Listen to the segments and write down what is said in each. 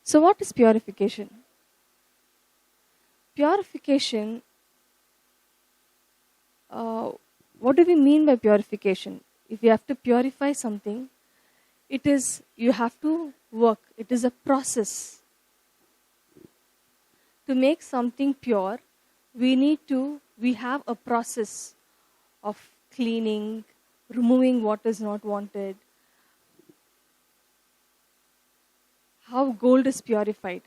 So what is purification? Purification, what do we mean by purification? If you have to purify something, it is, you have to work. It is a process. To make something pure, we have a process of cleaning, removing what is not wanted. How gold is purified.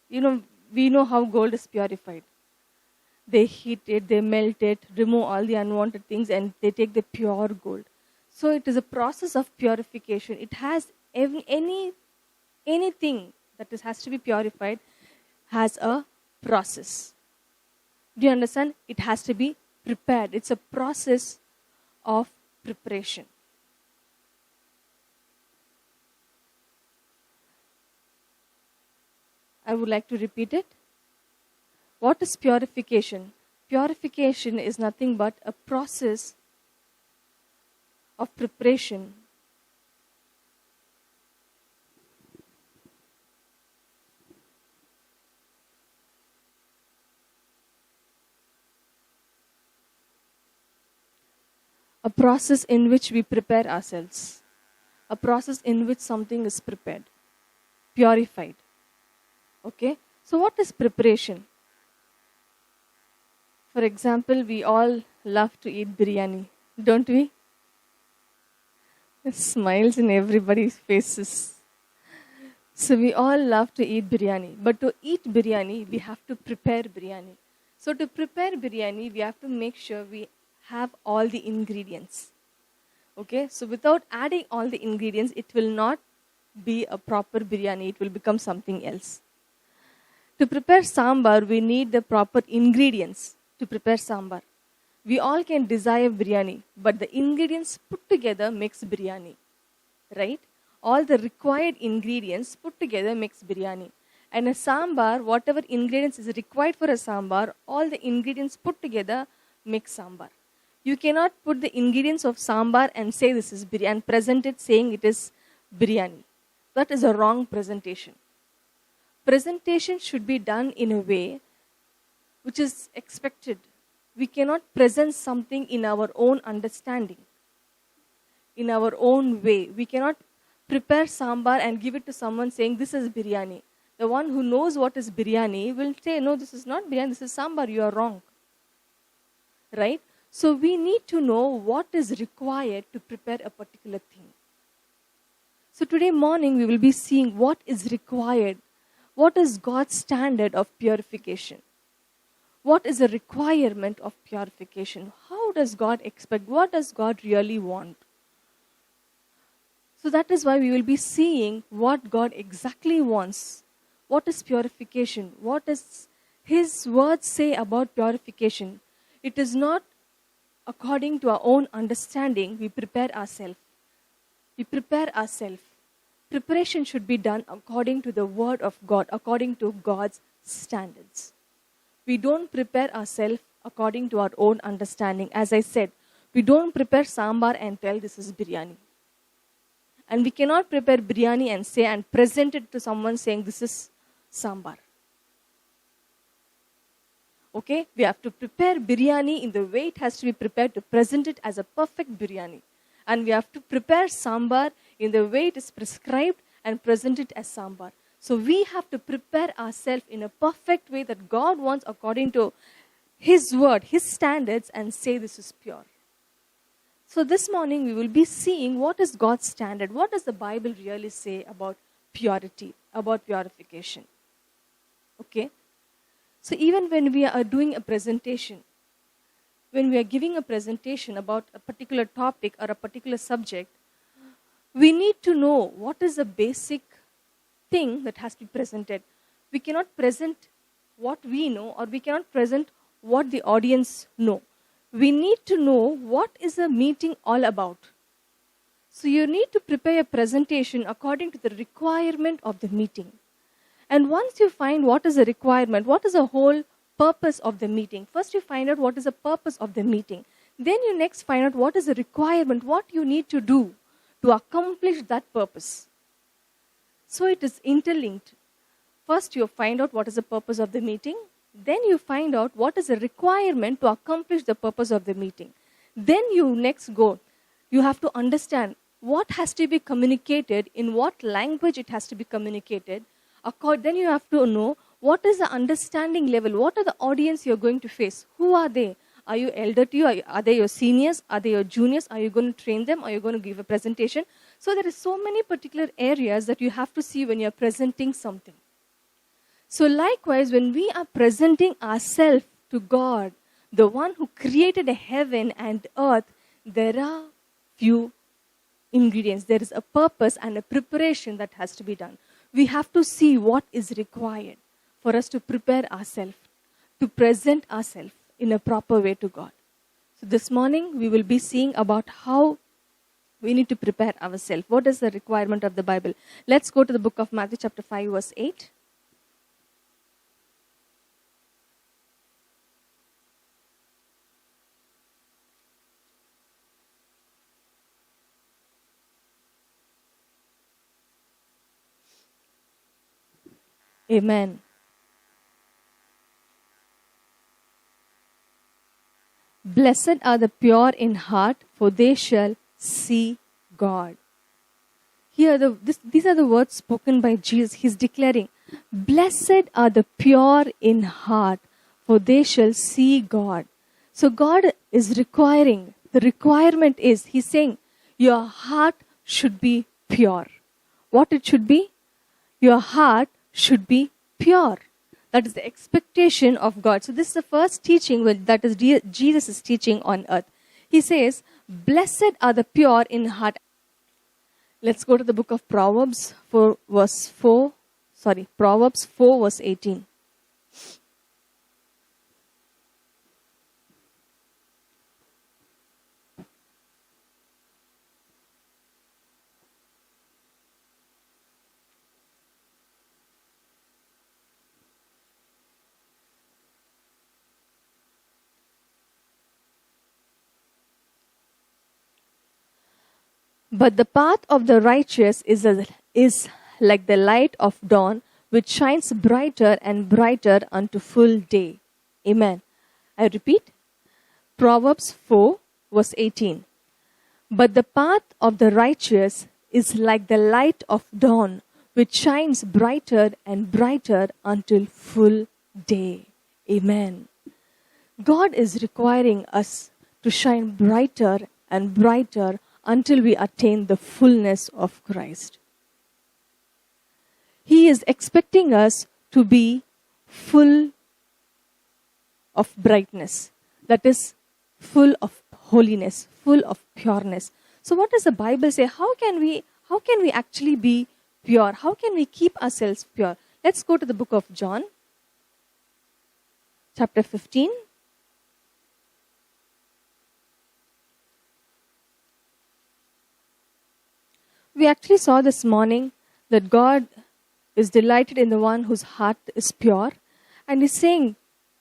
We know how gold is purified. They heat it, they melt it, remove all the unwanted things, and they take the pure gold. So it is a process of purification. It has anything that has to be purified has a process. Do you understand? It has to be prepared. It's a process of preparation. I would like to repeat it. What is purification? Purification is nothing but a process of preparation. A process in which we prepare ourselves. A process in which something is prepared, purified. Okay? So what is preparation? For example, we all love to eat biryani, don't we? Smiles in everybody's faces. So we all love to eat biryani. But to eat biryani, we have to prepare biryani. So to prepare biryani, we have to make sure we have all the ingredients. Okay? So without adding all the ingredients, it will not be a proper biryani. It will become something else. To prepare sambar, we need the proper ingredients to prepare sambar. We all can desire biryani, but the ingredients put together makes biryani. Right? All the required ingredients put together makes biryani. And a sambar, whatever ingredients is required for a sambar, all the ingredients put together make sambar. You cannot put the ingredients of sambar and say this is biryani and present it saying it is biryani. That is a wrong presentation. Presentation should be done in a way which is expected. We cannot present something in our own understanding, in our own way. We cannot prepare sambar and give it to someone saying this is biryani. The one who knows what is biryani will say, no, this is not biryani, this is sambar, you are wrong. Right? So we need to know what is required to prepare a particular thing. So today morning we will be seeing what is required. What is God's standard of purification? What is the requirement of purification? How does God expect? What does God really want? So that is why we will be seeing what God exactly wants. What is purification? What does His words say about purification? It is not according to our own understanding. We prepare ourselves. We prepare ourselves. Preparation should be done according to the word of God, according to God's standards. We don't prepare ourselves according to our own understanding. As I said, we don't prepare sambar and tell this is biryani. And we cannot prepare biryani and say and present it to someone saying this is sambar. Okay? We have to prepare biryani in the way it has to be prepared to present it as a perfect biryani. And we have to prepare sambar in the way it is prescribed and present it as sambar. So we have to prepare ourselves in a perfect way that God wants according to His word, His standards, and say this is pure. So this morning we will be seeing what is God's standard. What does the Bible really say about purity, about purification? Okay? So even when we are doing a presentation, when we are giving a presentation about a particular topic or a particular subject, we need to know what is the basic thing that has to be presented. We cannot present what we know, or we cannot present what the audience know. We need to know what is the meeting all about. So you need to prepare a presentation according to the requirement of the meeting. And once you find what is the requirement, what is the whole purpose of the meeting, first you find out what is the purpose of the meeting. Then you next find out what is the requirement, what you need to do to accomplish that purpose. So it is interlinked. First, you find out what is the purpose of the meeting. Then you find out what is the requirement to accomplish the purpose of the meeting. Then you next go. You have to understand what has to be communicated, in what language it has to be communicated. Then you have to know what is the understanding level, what are the audience you're going to face, who are they? Are you elder to you? Are they your seniors? Are they your juniors? Are you going to train them? Are you going to give a presentation? So there are so many particular areas that you have to see when you're presenting something. So likewise, when we are presenting ourselves to God, the one who created a heaven and earth, there are few ingredients. There is a purpose and a preparation that has to be done. We have to see what is required for us to prepare ourselves, to present ourselves in a proper way to God. So this morning, we will be seeing about how we need to prepare ourselves. What is the requirement of the Bible? Let's go to the book of Matthew chapter 5 verse 8. Amen. Blessed are the pure in heart, for they shall see God. Here, these are the words spoken by Jesus. He's declaring, blessed are the pure in heart, for they shall see God. So God is requiring, the requirement is, He's saying, your heart should be pure. What it should be? Your heart should be pure. That is the expectation of God. So this is the first teaching that is Jesus is teaching on earth. He says, blessed are the pure in heart. Let's go to the book of Proverbs Proverbs 4 verse 18. But the path of the righteous is like the light of dawn, which shines brighter and brighter unto full day. Amen. I repeat, Proverbs 4 verse 18. But the path of the righteous is like the light of dawn, which shines brighter and brighter until full day. Amen. God is requiring us to shine brighter and brighter until we attain the fullness of Christ. He is expecting us to be full of brightness, that is, full of holiness, full of pureness. So what does the Bible say? How can we actually be pure? How can we keep ourselves pure? Let's go to the book of John, chapter 15. We actually saw this morning that God is delighted in the one whose heart is pure, and is saying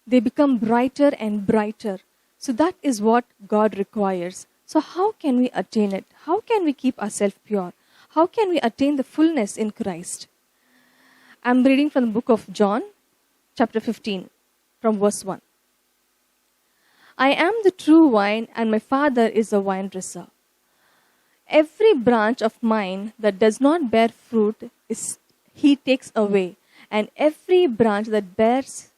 they become brighter and brighter. So that is what God requires. So how can we attain it? How can we keep ourselves pure? How can we attain the fullness in Christ? I'm reading from the book of John, chapter 15, from verse 1. I am the true vine, and my Father is the vine dresser. Every branch of mine that does not bear fruit He takes away, and every branch that does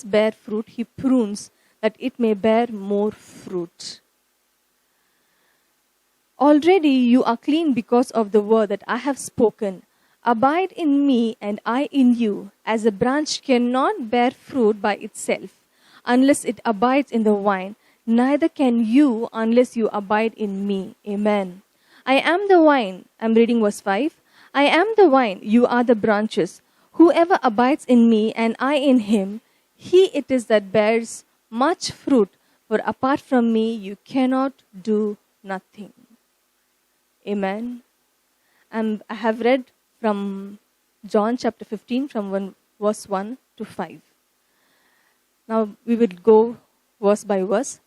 bear fruit, He prunes, that it may bear more fruit. Already you are clean because of the word that I have spoken. Abide in me, and I in you, as a branch cannot bear fruit by itself, unless it abides in the vine. Neither can you unless you abide in me. Amen. I am the vine. I'm reading verse 5. I am the vine, you are the branches. Whoever abides in me and I in him, he it is that bears much fruit. For apart from me, you cannot do nothing. Amen. And I have read from John chapter 15 from verse 1 to 5. Now we will go verse by verse.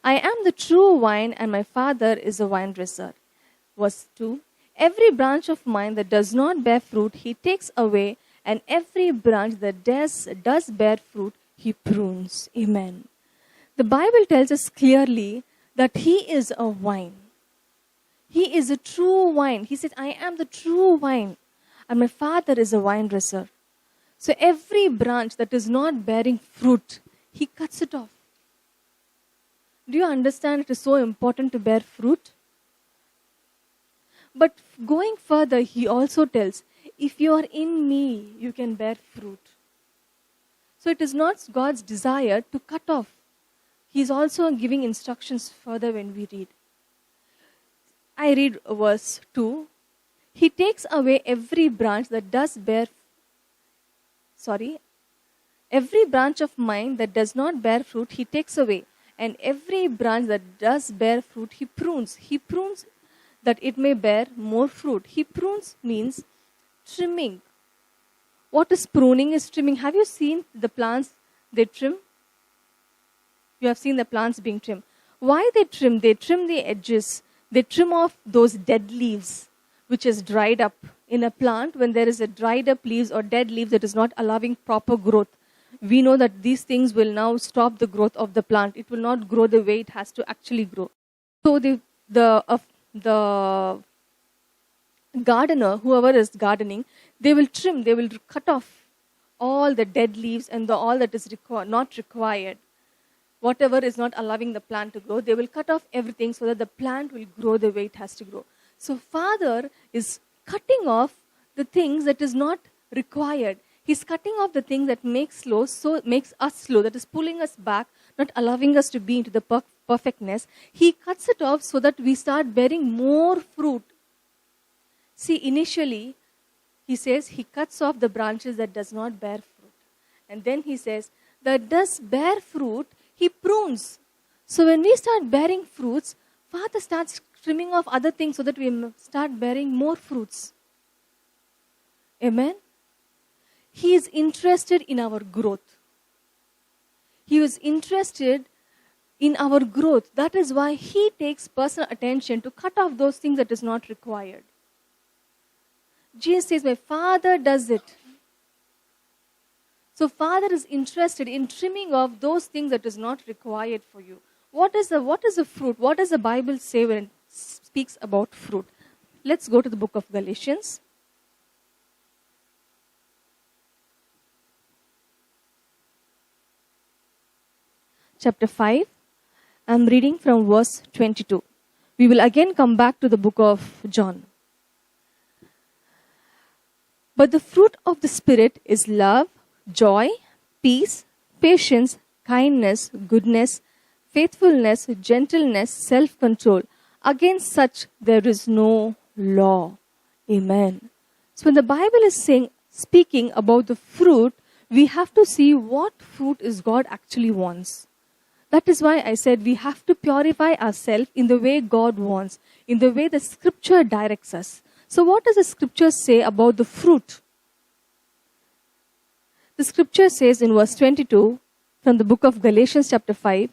I am the true vine, and my Father is the vine dresser. Verse 2. Every branch of mine that does not bear fruit, he takes away, and every branch that does bear fruit, he prunes. Amen. The Bible tells us clearly that he is a vine. He is a true vine. He said, I am the true vine, and my Father is a vine dresser. So every branch that is not bearing fruit, he cuts it off. Do you understand it is so important to bear fruit? But going further, he also tells, if you are in me, you can bear fruit. So it is not God's desire to cut off. He's also giving instructions further when we read. I read verse 2. He takes away every branch that does bear, every branch of mine that does not bear fruit, he takes away. And every branch that does bear fruit, he prunes. He prunes that it may bear more fruit. He prunes means trimming. What is pruning is trimming. Have you seen the plants they trim? You have seen the plants being trimmed. Why they trim? They trim the edges. They trim off those dead leaves, which is dried up. In a plant, when there is a dried up leaves or dead leaves that is not allowing proper growth, we know that these things will now stop the growth of the plant. It will not grow the way it has to actually grow. So the gardener, whoever is gardening, they will trim, they will cut off all the dead leaves and all that is not required. Whatever is not allowing the plant to grow, they will cut off everything so that the plant will grow the way it has to grow. So Father is cutting off the things that is not required. He's cutting off the things that makes us slow, that is pulling us back, not allowing us to be into the perfectness. He cuts it off so that we start bearing more fruit. See, initially, he says he cuts off the branches that does not bear fruit. And then he says, that does bear fruit, he prunes. So when we start bearing fruits, Father starts trimming off other things so that we start bearing more fruits. Amen? He is interested in our growth. He was interested in our growth. That is why he takes personal attention to cut off those things that is not required. Jesus says, my Father does it. So Father is interested in trimming off those things that is not required for you. What is the fruit? What does the Bible say when it speaks about fruit? Let's go to the book of Galatians. Chapter 5. I'm reading from verse 22. We will again come back to the book of John. But the fruit of the Spirit is love, joy, peace, patience, kindness, goodness, faithfulness, gentleness, self-control. Against such there is no law. Amen. So when the Bible is speaking about the fruit, we have to see what fruit is God actually wants. That is why I said we have to purify ourselves in the way God wants, in the way the scripture directs us. So what does the scripture say about the fruit? The scripture says in verse 22 from the book of Galatians chapter 5,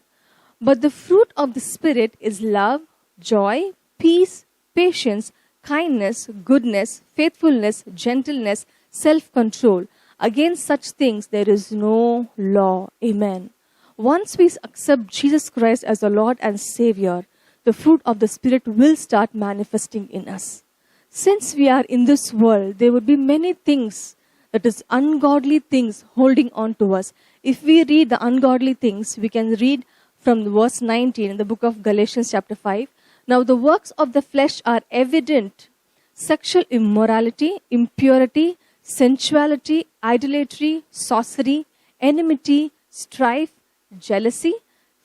but the fruit of the Spirit is love, joy, peace, patience, kindness, goodness, faithfulness, gentleness, self-control. Against such things there is no law. Amen. Once we accept Jesus Christ as the Lord and Savior, the fruit of the Spirit will start manifesting in us. Since we are in this world, there would be many things, that is ungodly things, holding on to us. If we read the ungodly things, we can read from verse 19 in the book of Galatians chapter 5. Now the works of the flesh are evident: sexual immorality, impurity, sensuality, idolatry, sorcery, enmity, strife, jealousy,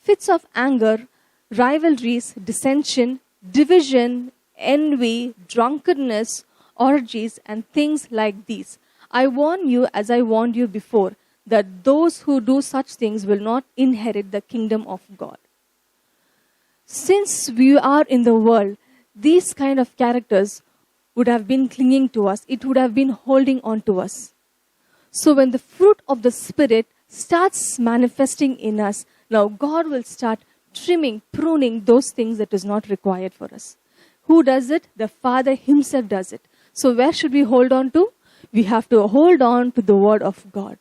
fits of anger, rivalries, dissension, division, envy, drunkenness, orgies, and things like these. I warn you, as I warned you before, that those who do such things will not inherit the kingdom of God. Since we are in the world, these kind of characters would have been clinging to us. It would have been holding on to us. So when the fruit of the Spirit starts manifesting in us, now God will start trimming, pruning those things that is not required for us. Who does it? The Father himself does it. So where should we hold on to? We have to hold on to the word of God.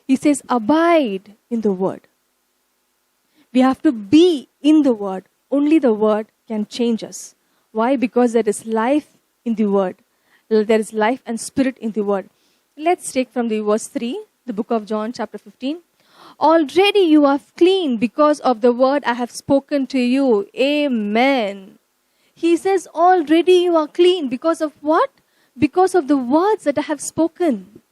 He says, abide in the word. We have to be in the word. Only the word can change us. Why? Because there is life in the word. There is life and spirit in the word. Let's take from the verse 3, the book of John chapter 15. Already you are clean because of the word I have spoken to you. Amen. He says, already you are clean because of what? Because of the words that I have spoken.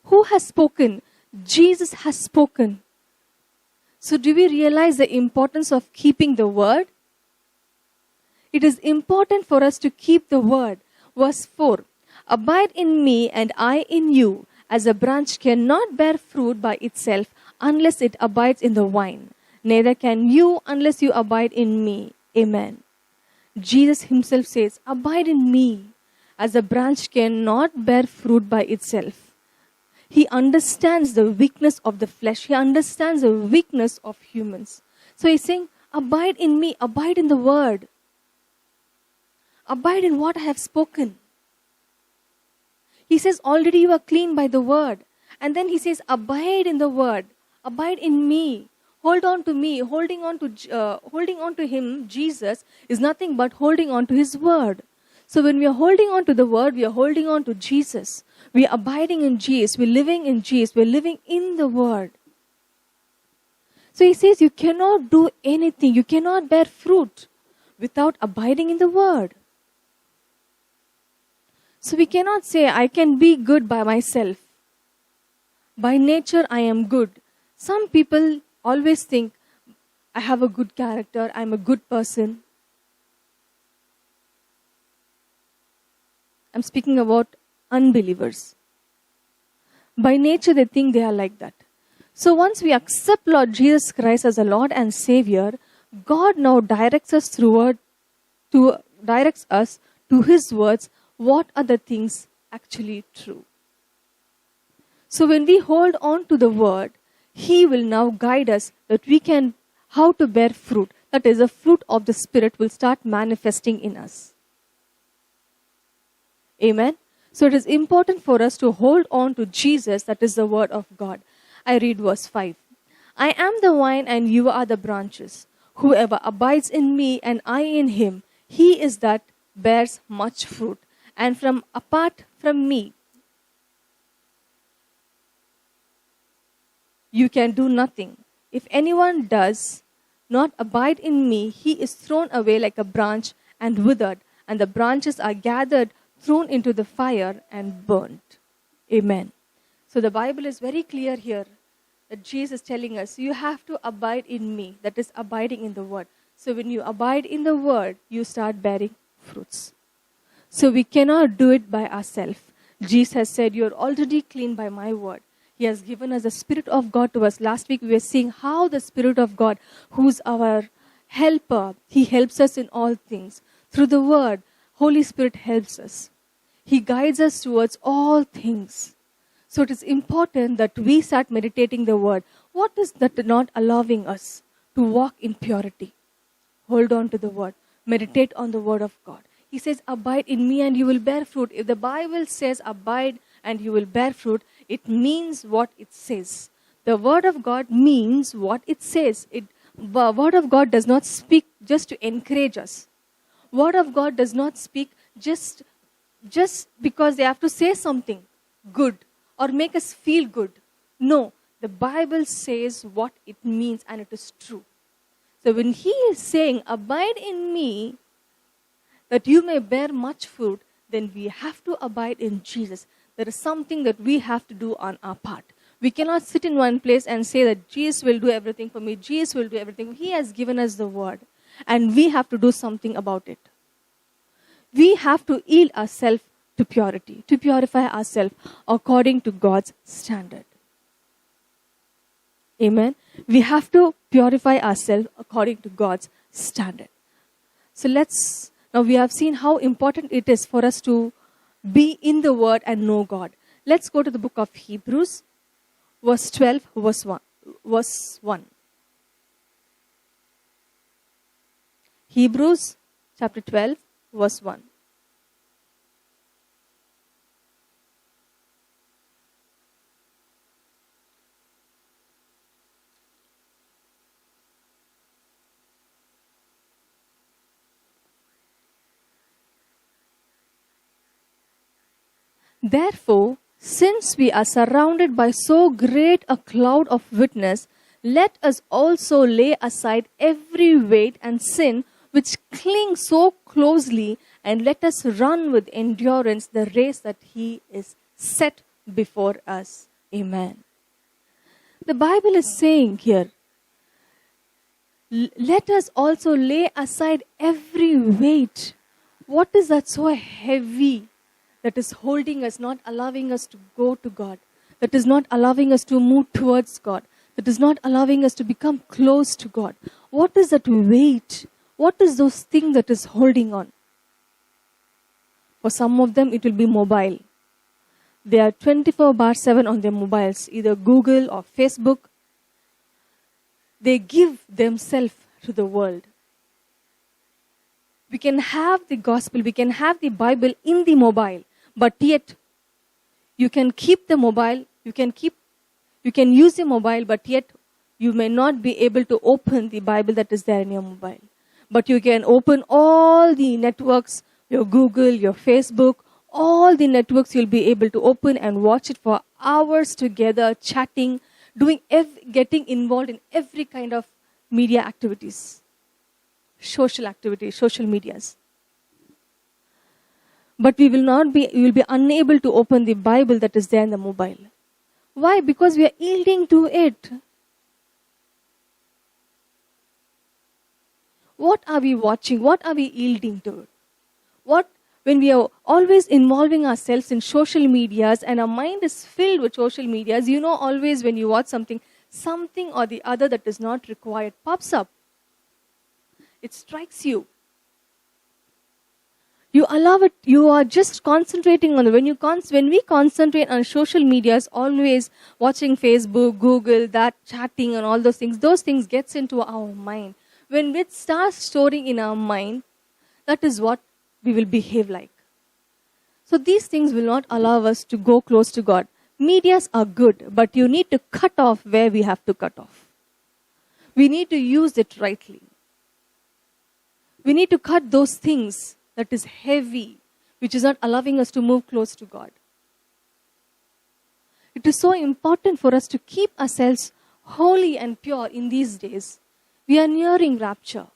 Who has spoken? Jesus has spoken. So do we realize the importance of keeping the word? It is important for us to keep the word. Verse 4. Abide in me and I in you, as a branch cannot bear fruit by itself unless it abides in the vine. Neither can you unless you abide in me. Amen. Jesus himself says, abide in me, as a branch cannot bear fruit by itself. He understands the weakness of the flesh. He understands the weakness of humans. So he's saying, abide in me, abide in the word. Abide in what I have spoken. He says, already you are clean by the word. And then he says, abide in the word. Abide in me. Hold on to me. Holding on to him, Jesus, is nothing but holding on to his word. So when we are holding on to the word, we are holding on to Jesus. We are abiding in Jesus. We're living in Jesus. We're living in the word. So he says, you cannot do anything. You cannot bear fruit without abiding in the word. So we cannot say, I can be good by myself. By nature, I am good. Some people always think, I have a good character, I'm a good person. I'm speaking about unbelievers. By nature, they think they are like that. So once we accept Lord Jesus Christ as a Lord and Savior, God now directs us to his words. What are the things actually true? So when we hold on to the word, he will now guide us that we can, how to bear fruit. That is, the fruit of the Spirit will start manifesting in us. Amen. So it is important for us to hold on to Jesus, that is the word of God. I read verse 5. I am the vine and you are the branches. Whoever abides in me and I in him, he is that bears much fruit. And apart from me, you can do nothing. If anyone does not abide in me, he is thrown away like a branch and withered, and the branches are gathered, thrown into the fire and burnt. Amen. So the Bible is very clear here that Jesus is telling us, you have to abide in me. That is abiding in the word. So when you abide in the word, you start bearing fruits. So we cannot do it by ourselves. Jesus has said, you're already clean by my word. He has given us the Spirit of God to us. Last week we were seeing how the Spirit of God, who's our helper, he helps us in all things. Through the word, Holy Spirit helps us. He guides us towards all things. So it is important that we start meditating the word. What is that not allowing us to walk in purity? Hold on to the word. Meditate on the word of God. He says, abide in me and you will bear fruit. If the Bible says abide and you will bear fruit, it means what it says. The word of God means what it says. The word of God does not speak just to encourage us. Word of God does not speak just because they have to say something good or make us feel good. No, the Bible says what it means and it is true. So when he is saying, abide in me, that you may bear much fruit, then we have to abide in Jesus. There is something that we have to do on our part. We cannot sit in one place and say that Jesus will do everything for me. Jesus will do everything. He has given us the word. And we have to do something about it. We have to yield ourselves to purity, to purify ourselves according to God's standard. Amen. We have to purify ourselves according to God's standard. So now we have seen how important it is for us to be in the word and know God. Let's go to the book of Hebrews, verse 12, verse 1. Hebrews chapter 12, verse 1. Therefore, since we are surrounded by so great a cloud of witness, let us also lay aside every weight and sin which clings so closely, and let us run with endurance the race that He is set before us. Amen. The Bible is saying here, let us also lay aside every weight. What is that so heavy that is holding us, not allowing us to go to God, that is not allowing us to move towards God, that is not allowing us to become close to God? What is that weight? What is those things that is holding on? For some of them, it will be mobile. They are 24/7 on their mobiles, either Google or Facebook. They give themselves to the world. We can have the gospel, we can have the Bible in the mobile, but yet you can keep the mobile, you can use the mobile, but yet you may not be able to open the Bible that is there in your mobile. But you can open all the networks, your Google, your Facebook, all the networks you'll be able to open and watch it for hours together, chatting, getting involved in every kind of media activities, social activities, social medias. But we will be unable to open the Bible that is there in the mobile. Why? Because we are yielding to it. What are we watching? What are we yielding to? When we are always involving ourselves in social medias and our mind is filled with social medias, always when you watch something or the other that is not required pops up. It strikes you. You allow it. You are just concentrating on it. When we concentrate on social medias, always watching Facebook, Google, that chatting and all those things gets into our mind. When it starts storing in our mind, that is what we will behave like. So these things will not allow us to go close to God. Medias are good, but you need to cut off where we have to cut off. We need to use it rightly. We need to cut those things that is heavy, which is not allowing us to move close to God. It is so important for us to keep ourselves holy and pure in these days. We are nearing rapture.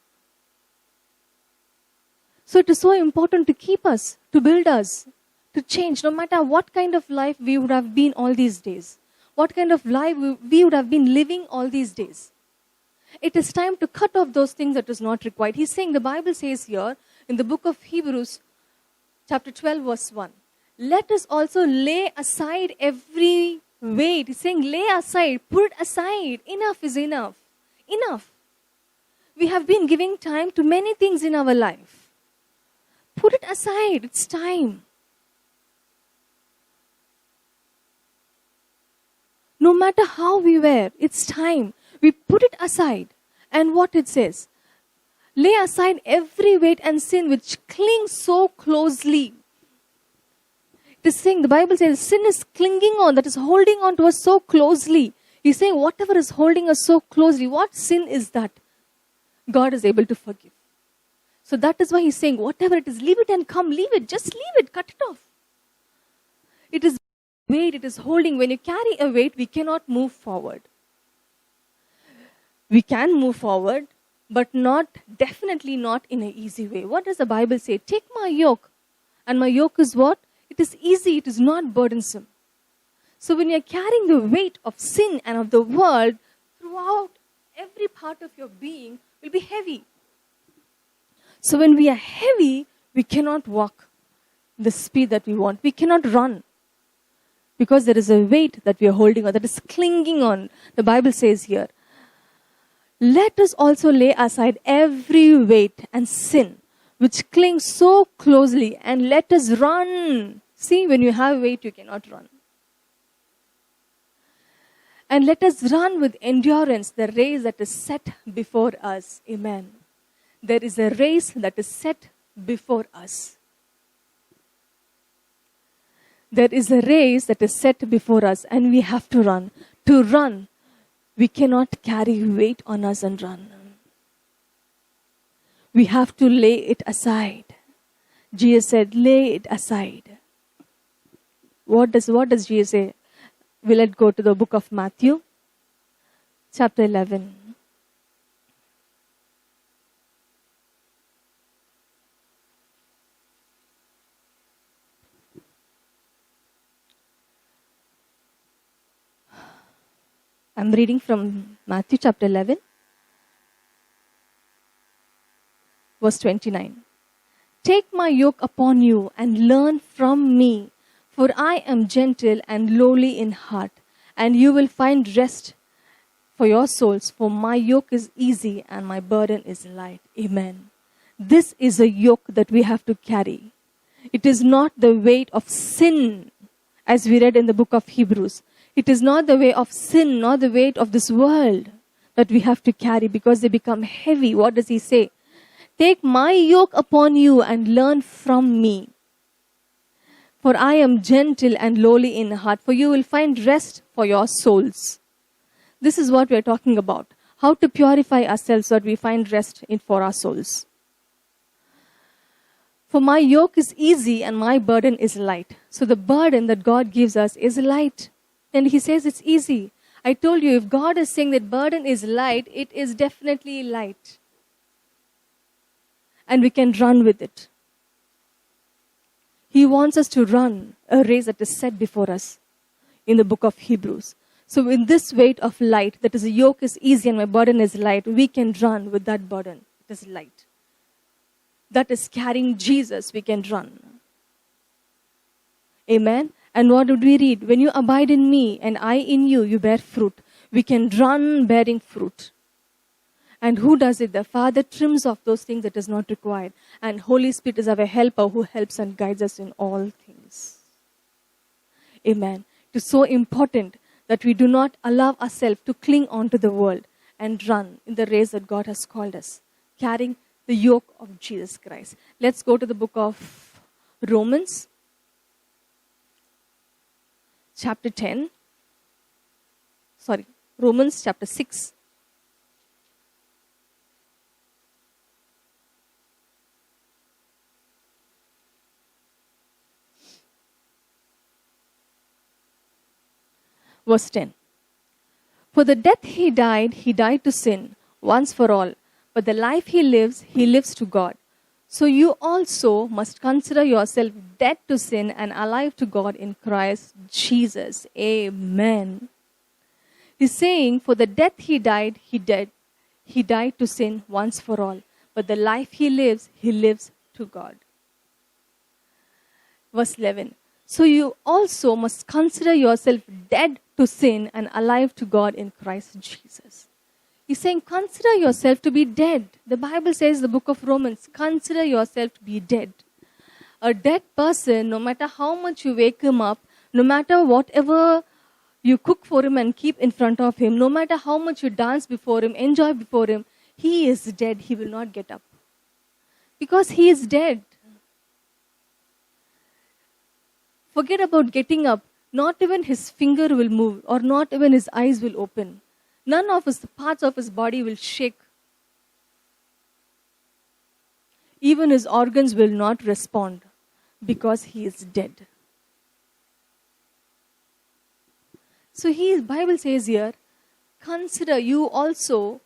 So it is so important to keep us, to build us, to change, no matter what kind of life we would have been all these days. What kind of life we would have been living all these days. It is time to cut off those things that is not required. He's saying, the Bible says here, in the book of Hebrews, chapter 12, verse 1, let us also lay aside every weight. He's saying, lay aside, put it aside. Enough is enough. Enough. We have been giving time to many things in our life. Put it aside. It's time. No matter how we were, it's time. We put it aside. And what it says, lay aside every weight and sin which clings so closely. It is saying, the Bible says, sin is clinging on, that is holding on to us so closely. He's saying, whatever is holding us so closely, what sin is that? God is able to forgive. So that is why he's saying, whatever it is, leave it and come, leave it, just leave it, cut it off. It is weight, it is holding. When you carry a weight, we cannot move forward. We can move forward, but definitely not in an easy way. What does the Bible say? Take my yoke. And my yoke is what? It is easy, it is not burdensome. So when you're carrying the weight of sin and of the world, throughout every part of your being will be heavy. So when we are heavy, we cannot walk the speed that we want. We cannot run. Because there is a weight that we are holding on, that is clinging on. The Bible says here, let us also lay aside every weight and sin which clings so closely, and let us run. See, when you have weight, you cannot run. And let us run with endurance the race that is set before us. Amen. There is a race that is set before us. There is a race that is set before us and we have to run. To run, we cannot carry weight on us and run. We have to lay it aside. Jesus said, lay it aside. What does Jesus say? Will it go to the book of Matthew? Chapter 11. I'm reading from Matthew chapter 11, verse 29. Take my yoke upon you and learn from me, for I am gentle and lowly in heart, and you will find rest for your souls, for my yoke is easy and my burden is light. Amen. This is a yoke that we have to carry. It is not the weight of sin, as we read in the book of Hebrews. It is not the way of sin, nor the weight of this world that we have to carry because they become heavy. What does he say? Take my yoke upon you and learn from me. For I am gentle and lowly in heart, for you will find rest for your souls. This is what we are talking about. How to purify ourselves so that we find rest for our souls. For my yoke is easy and my burden is light. So the burden that God gives us is light. And he says it's easy. I told you, if God is saying that burden is light, it is definitely light. And we can run with it. He wants us to run a race that is set before us in the book of Hebrews. So in this weight of light, that is, a yoke is easy and my burden is light, we can run with that burden. It is light. That is carrying Jesus, we can run. Amen. And what did we read? When you abide in me and I in you, you bear fruit. We can run bearing fruit. And who does it? The Father trims off those things that is not required. And Holy Spirit is our helper who helps and guides us in all things. Amen. It is so important that we do not allow ourselves to cling on to the world and run in the race that God has called us, carrying the yoke of Jesus Christ. Let's go to the book of Romans. Chapter 10, Romans chapter 6. Verse 10. For the death he died to sin once for all. But the life he lives to God. So you also must consider yourself dead to sin and alive to God in Christ Jesus. Amen. He's saying, for the death he died to sin once for all. But the life he lives to God. Verse 11. So you also must consider yourself dead to sin and alive to God in Christ Jesus. He's saying, consider yourself to be dead. The Bible says, the book of Romans, consider yourself to be dead. A dead person, no matter how much you wake him up, no matter whatever you cook for him and keep in front of him, no matter how much you dance before him, enjoy before him, he is dead. He will not get up. Because he is dead. Forget about getting up. Not even his finger will move or not even his eyes will open. None of his parts of his body will shake. Even his organs will not respond because he is dead. So Bible says here, consider you also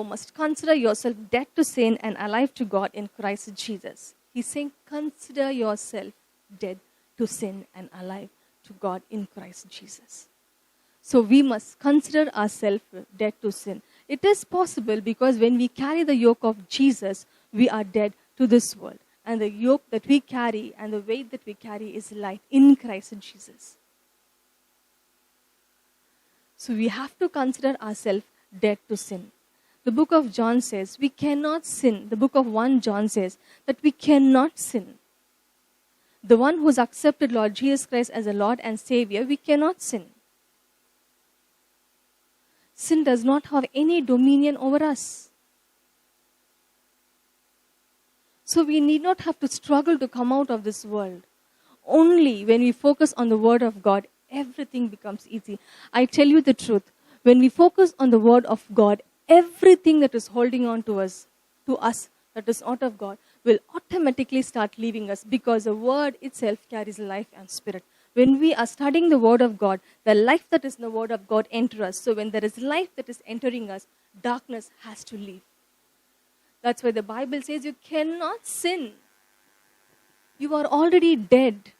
must consider yourself dead to sin and alive to God in Christ Jesus. He's saying, consider yourself dead to sin and alive to God in Christ Jesus. So we must consider ourselves dead to sin. It is possible because when we carry the yoke of Jesus, we are dead to this world. And the yoke that we carry and the weight that we carry is light in Christ Jesus. So we have to consider ourselves dead to sin. The book of John says we cannot sin. The book of 1 John says that we cannot sin. The one who has accepted Lord Jesus Christ as a Lord and Savior, we cannot sin. Sin does not have any dominion over us. So we need not have to struggle to come out of this world. Only when we focus on the Word of God, everything becomes easy. I tell you the truth. When we focus on the Word of God, everything that is holding on to us that is not of God, will automatically start leaving us, because the Word itself carries life and spirit. When we are studying the Word of God, the life that is in the Word of God enters us. So when there is life that is entering us, darkness has to leave. That's why the Bible says you cannot sin. You are already dead.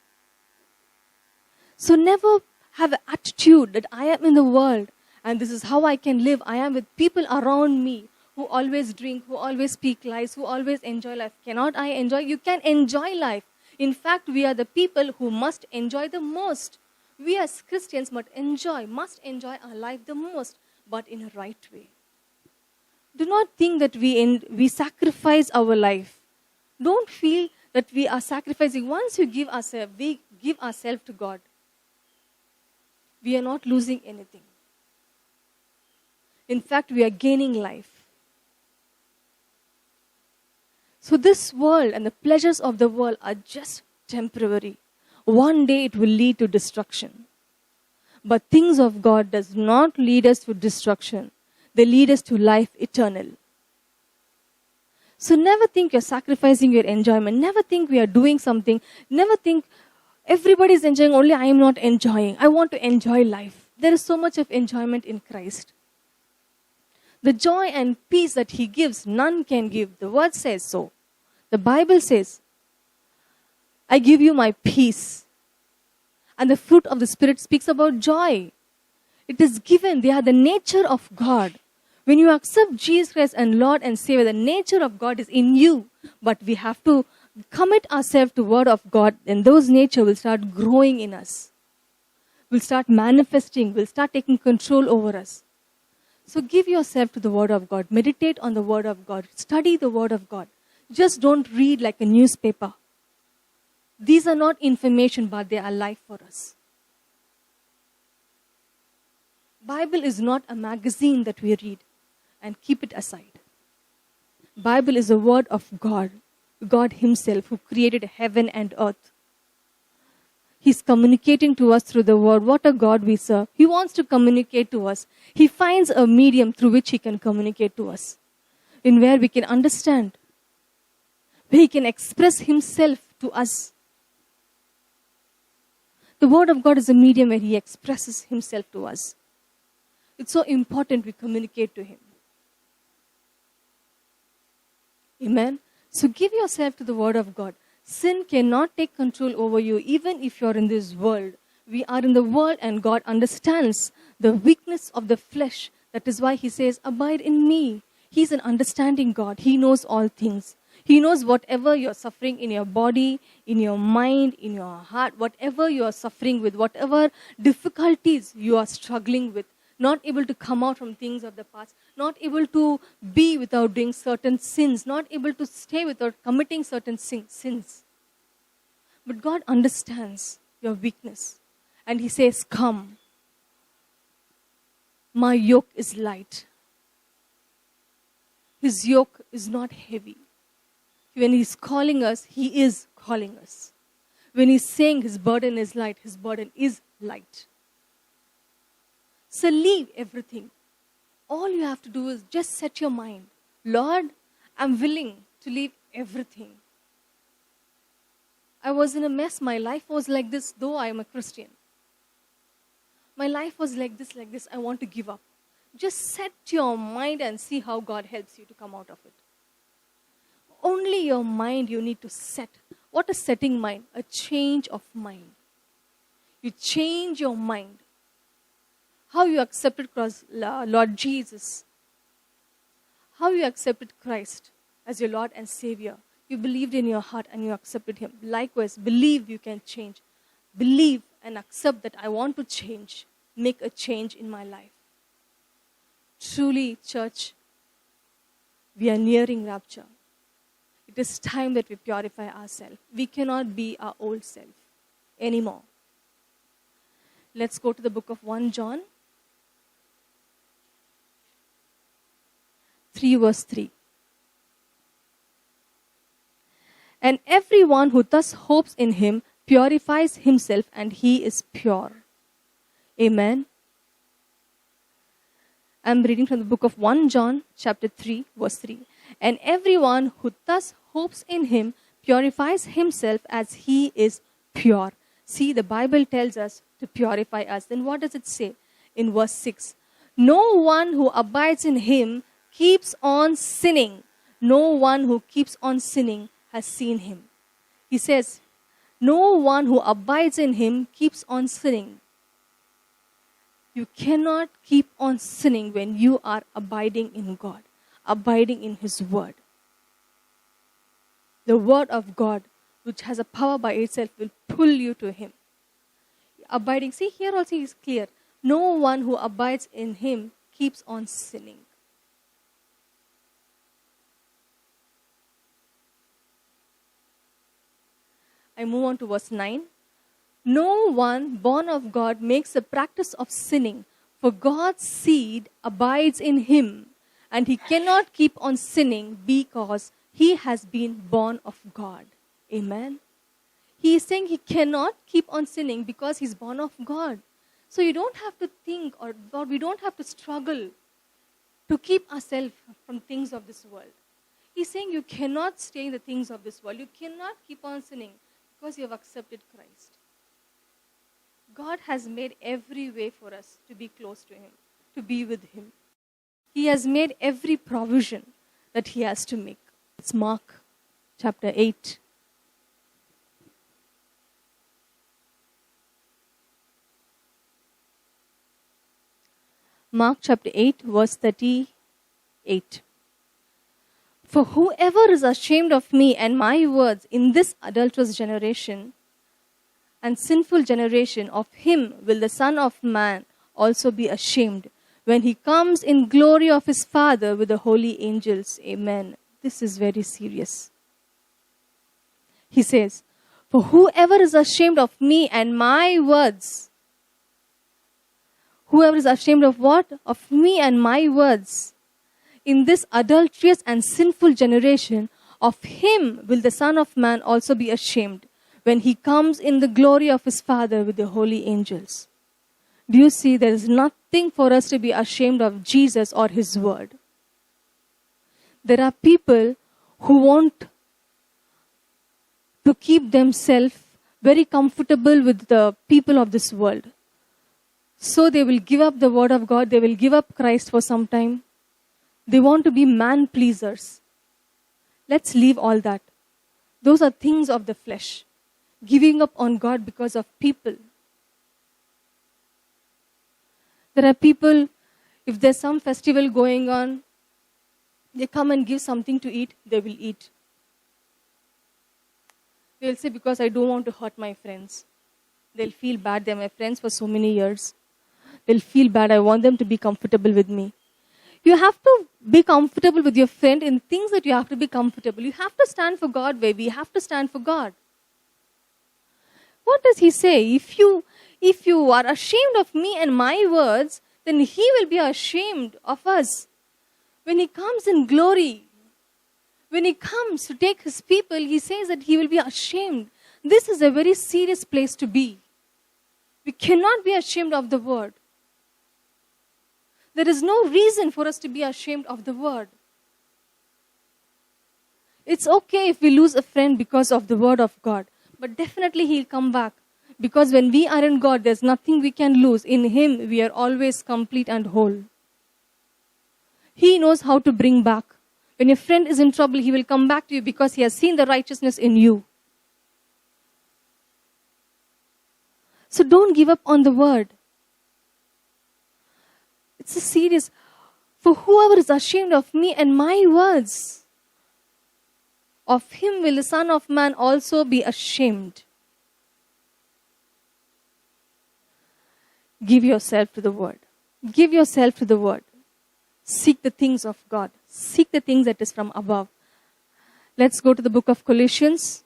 So never have an attitude that I am in the world and this is how I can live. I am with people around me who always drink, who always speak lies, who always enjoy life. Cannot I enjoy? You can enjoy life. In fact, we are the people who must enjoy the most. We as Christians must enjoy our life the most, but in a right way. Do not think that we sacrifice our life. Don't feel that we are sacrificing. Once we give ourselves to God, we are not losing anything. In fact, we are gaining life. So this world and the pleasures of the world are just temporary. One day it will lead to destruction. But things of God does not lead us to destruction. They lead us to life eternal. So never think you're sacrificing your enjoyment. Never think we are doing something. Never think everybody is enjoying, only I am not enjoying. I want to enjoy life. There is so much of enjoyment in Christ. The joy and peace that He gives, none can give. The Word says so. The Bible says, I give you my peace. And the fruit of the Spirit speaks about joy. It is given. They are the nature of God. When you accept Jesus Christ and Lord and Savior, the nature of God is in you. But we have to commit ourselves to the Word of God, and those nature will start growing in us. Will start manifesting, will start taking control over us. So give yourself to the Word of God. Meditate on the Word of God. Study the Word of God. Just don't read like a newspaper. These are not information, but they are life for us. Bible is not a magazine that we read and keep it aside. Bible is the Word of God. God Himself who created heaven and earth. He's communicating to us through the Word. What a God we serve. He wants to communicate to us. He finds a medium through which He can communicate to us. In where we can understand. Where He can express Himself to us. The Word of God is a medium where He expresses Himself to us. It's so important we communicate to Him. Amen. So give yourself to the Word of God. Sin cannot take control over you even if you're in this world. We are in the world and God understands the weakness of the flesh. That is why He says, abide in me. He's an understanding God. He knows all things. He knows whatever you're suffering in your body, in your mind, in your heart, whatever you are suffering with, whatever difficulties you are struggling with. Not able to come out from things of the past, not able to be without doing certain sins, not able to stay without committing certain sins. But God understands your weakness. And He says, come. My yoke is light. His yoke is not heavy. When He's calling us, He is calling us. When He's saying His burden is light, His burden is light. So leave everything. All you have to do is just set your mind. Lord, I'm willing to leave everything. I was in a mess. My life was like this, though I am a Christian. My life was like this. I want to give up. Just set your mind and see how God helps you to come out of it. Only your mind you need to set. What is setting mind? A change of mind. You change your mind. How you accepted Lord Jesus. How you accepted Christ as your Lord and Savior. You believed in your heart and you accepted Him. Likewise, believe you can change. Believe and accept that I want to change. Make a change in my life. Truly, church, we are nearing rapture. It is time that we purify ourselves. We cannot be our old self anymore. Let's go to the book of 1 John 3 verse 3. And everyone who thus hopes in him purifies himself, and he is pure. Amen. I'm reading from the book of 1 John chapter 3, verse 3. And everyone who thus hopes in him purifies himself as he is pure. See, the Bible tells us to purify us. Then what does it say in verse 6? No one who abides in him keeps on sinning. No one who keeps on sinning has seen him. He says, no one who abides in him keeps on sinning. You cannot keep on sinning when you are abiding in God, abiding in his word. The word of God, which has a power by itself, will pull you to him. Abiding, see here also is clear. No one who abides in him keeps on sinning. I move on to verse 9. No one born of God makes a practice of sinning, for God's seed abides in him, and he cannot keep on sinning because he has been born of God. Amen. He is saying he cannot keep on sinning because he's born of God. So you don't have to think or we don't have to struggle to keep ourselves from things of this world. He's saying you cannot stay in the things of this world. You cannot keep on sinning because you have accepted Christ. God has made every way for us to be close to him, to be with him. He has made every provision that he has to make. It's Mark chapter 8. Mark chapter 8, verse 38. For whoever is ashamed of me and my words in this adulterous generation and sinful generation, of him will the Son of Man also be ashamed when he comes in glory of his Father with the holy angels. Amen. This is very serious. He says, for whoever is ashamed of me and my words, whoever is ashamed of what? Of me and my words, in this adulterous and sinful generation, of him will the Son of Man also be ashamed when he comes in the glory of his Father with the holy angels. Do you see, there is nothing for us to be ashamed of Jesus or his word. There are people who want to keep themselves very comfortable with the people of this world. So they will give up the word of God. They will give up Christ for some time. They want to be man pleasers. Let's leave all that. Those are things of the flesh. Giving up on God because of people. There are people, if there's some festival going on, they come and give something to eat, they will eat. They'll say, because I don't want to hurt my friends. They'll feel bad. They're my friends for so many years. They'll feel bad. I want them to be comfortable with me. You have to be comfortable with your friend in things that you have to be comfortable. You have to stand for God, baby. You have to stand for God. What does he say? If you are ashamed of me and my words, then he will be ashamed of us. When he comes in glory, when he comes to take his people, he says that he will be ashamed. This is a very serious place to be. We cannot be ashamed of the word. There is no reason for us to be ashamed of the word. It's okay if we lose a friend because of the word of God. But definitely he'll come back. Because when we are in God, there's nothing we can lose. In him, we are always complete and whole. He knows how to bring back. When your friend is in trouble, he will come back to you because he has seen the righteousness in you. So don't give up on the word. It's a serious. For whoever is ashamed of me and my words, of him will the Son of Man also be ashamed. Give yourself to the word. Give yourself to the word. Seek the things of God. Seek the things that is from above. Let's go to the book of Colossians.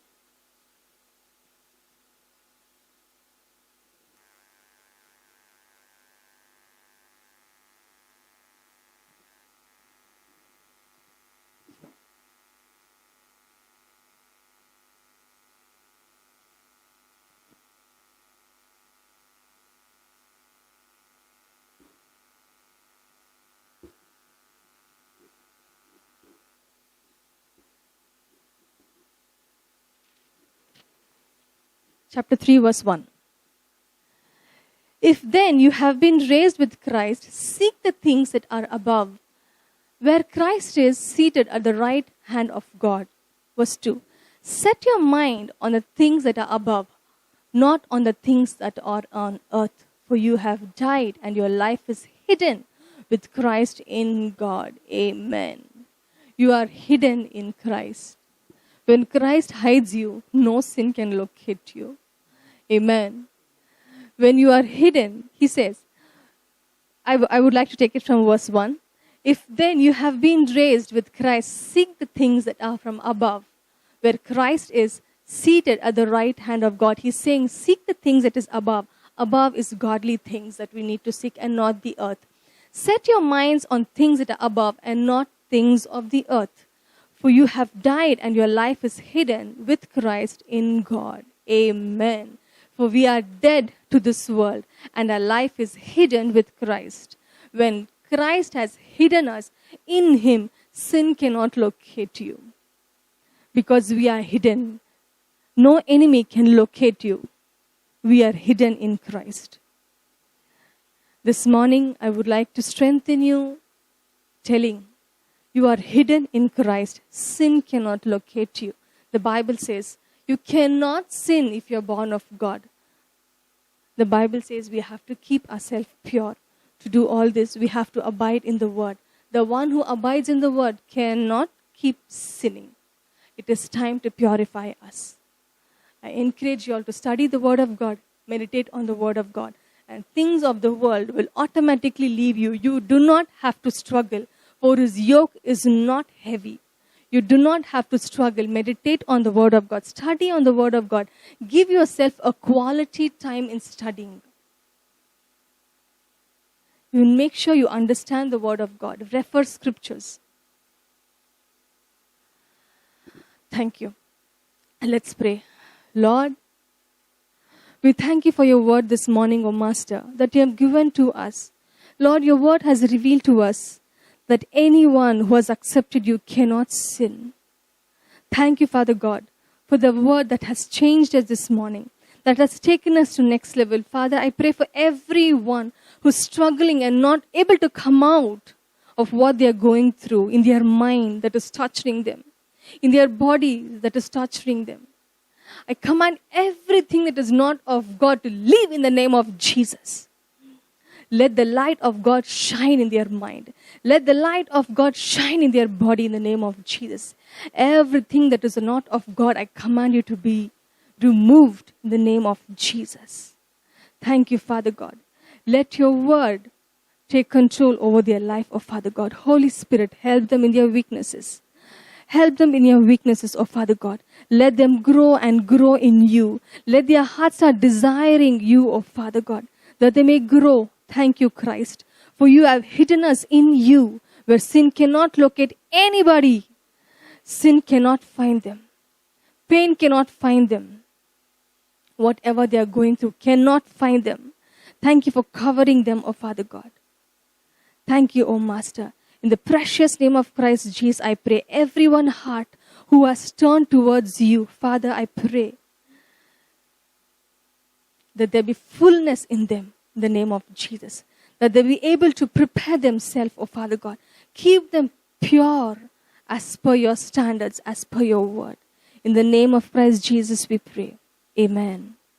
chapter 3, verse 1. If then you have been raised with Christ, seek the things that are above, where Christ is seated at the right hand of God. Verse 2. Set your mind on the things that are above, not on the things that are on earth. For you have died, and your life is hidden with Christ in God. Amen. You are hidden in Christ. When Christ hides you, no sin can locate you. Amen. When you are hidden, he says, I would like to take it from verse 1. If then you have been raised with Christ, seek the things that are from above, where Christ is seated at the right hand of God. He's saying, seek the things that is above. Above is godly things that we need to seek and not the earth. Set your minds on things that are above and not things of the earth. For you have died and your life is hidden with Christ in God. Amen. For we are dead to this world and our life is hidden with Christ. When Christ has hidden us in him, sin cannot locate you. Because we are hidden. No enemy can locate you. We are hidden in Christ. This morning, I would like to strengthen you, telling you are hidden in Christ. Sin cannot locate you. The Bible says you cannot sin if you're born of God. The Bible says we have to keep ourselves pure. To do all this, we have to abide in the Word. The one who abides in the Word cannot keep sinning. It is time to purify us. I encourage you all to study the Word of God, meditate on the Word of God, and things of the world will automatically leave you. You do not have to struggle, for his yoke is not heavy. You do not have to struggle. Meditate on the Word of God. Study on the Word of God. Give yourself a quality time in studying. You make sure you understand the Word of God. Refer scriptures. Thank you. And let's pray. Lord, we thank you for your word this morning, O Master, that you have given to us. Lord, your word has revealed to us that anyone who has accepted you cannot sin. Thank you, Father God, for the word that has changed us this morning, that has taken us to next level. Father, I pray for everyone who's struggling and not able to come out of what they are going through in their mind that is torturing them, in their body that is torturing them. I command everything that is not of God to leave in the name of Jesus. Let the light of God shine in their mind. Let the light of God shine in their body in the name of Jesus. Everything that is not of God, I command you to be removed in the name of Jesus. Thank you, Father God. Let your word take control over their life, oh Father God. Holy Spirit, help them in their weaknesses. Help them in your weaknesses, oh Father God. Let them grow and grow in you. Let their hearts start desiring you, oh Father God, that they may grow. Thank you, Christ, for you have hidden us in you, where sin cannot locate anybody. Sin cannot find them. Pain cannot find them. Whatever they are going through cannot find them. Thank you for covering them, oh Father God. Thank you, oh Master. In the precious name of Christ Jesus, I pray everyone heart who has turned towards you, Father, I pray that there be fullness in them in the name of Jesus. That they be able to prepare themselves, oh Father God. Keep them pure as per your standards, as per your word. In the name of Christ Jesus we pray. Amen.